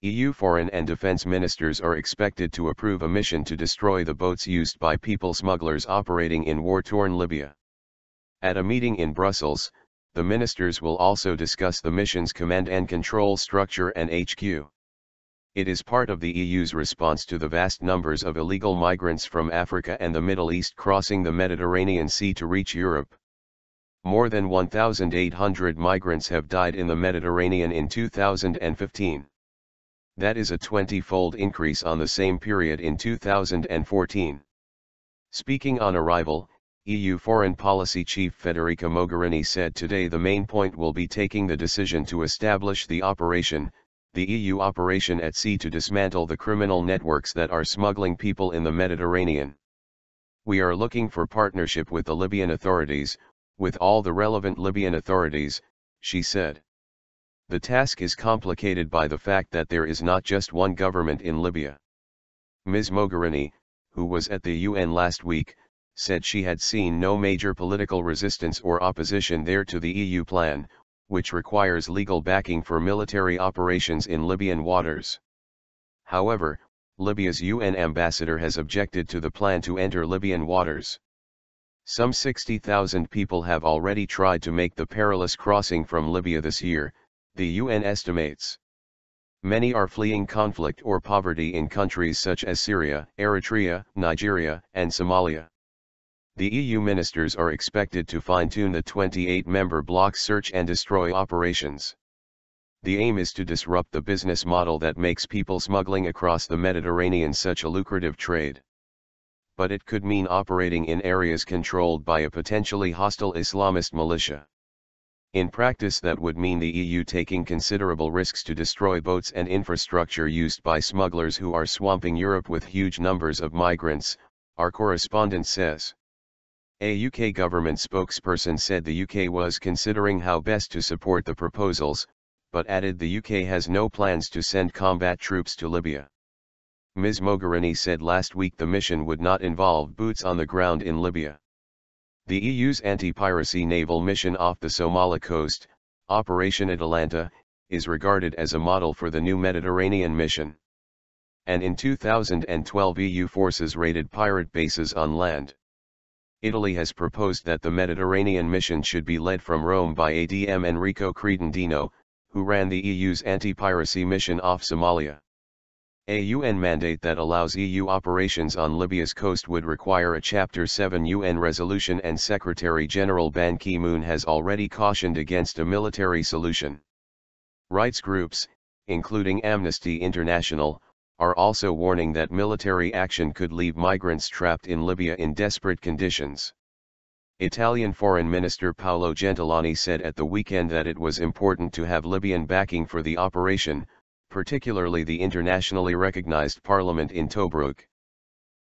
EU foreign and defense ministers are expected to approve a mission to destroy the boats used by people smugglers operating in war-torn Libya. At a meeting in Brussels, the ministers will also discuss the mission's command and control structure and HQ. It is part of the EU's response to the vast numbers of illegal migrants from Africa and the Middle East crossing the Mediterranean Sea to reach Europe. More than 1,800 migrants have died in the Mediterranean in 2015. That is a 20-fold increase on the same period in 2014. Speaking on arrival, EU Foreign Policy Chief Federica Mogherini said today the main point will be taking the decision to establish the EU operation at sea to dismantle the criminal networks that are smuggling people in the Mediterranean. We are looking for partnership with the Libyan authorities, with all the relevant Libyan authorities, she said. The task is complicated by the fact that there is not just one government in Libya. Ms. Mogherini, who was at the UN last week, said she had seen no major political resistance or opposition there to the EU plan, which requires legal backing for military operations in Libyan waters. However, Libya's UN ambassador has objected to the plan to enter Libyan waters. Some 60,000 people have already tried to make the perilous crossing from Libya this year, the UN estimates. Many are fleeing conflict or poverty in countries such as Syria, Eritrea, Nigeria, and Somalia. The EU ministers are expected to fine-tune the 28-member bloc's search and destroy operations. The aim is to disrupt the business model that makes people smuggling across the Mediterranean such a lucrative trade. But it could mean operating in areas controlled by a potentially hostile Islamist militia. In practice, that would mean the EU taking considerable risks to destroy boats and infrastructure used by smugglers who are swamping Europe with huge numbers of migrants, our correspondent says. A UK government spokesperson said the UK was considering how best to support the proposals, but added the UK has no plans to send combat troops to Libya. Ms. Mogherini said last week the mission would not involve boots on the ground in Libya. The EU's anti-piracy naval mission off the Somali coast, Operation Atalanta, is regarded as a model for the new Mediterranean mission. And in 2012 EU forces raided pirate bases on land. Italy has proposed that the Mediterranean mission should be led from Rome by ADM Enrico Credendino, who ran the EU's anti-piracy mission off Somalia. A UN mandate that allows EU operations on Libya's coast would require a Chapter 7 UN resolution, and Secretary-General Ban Ki-moon has already cautioned against a military solution. Rights groups, including Amnesty International, are also warning that military action could leave migrants trapped in Libya in desperate conditions. Italian Foreign Minister Paolo Gentiloni said at the weekend that it was important to have Libyan backing for the operation, particularly the internationally recognized parliament in Tobruk.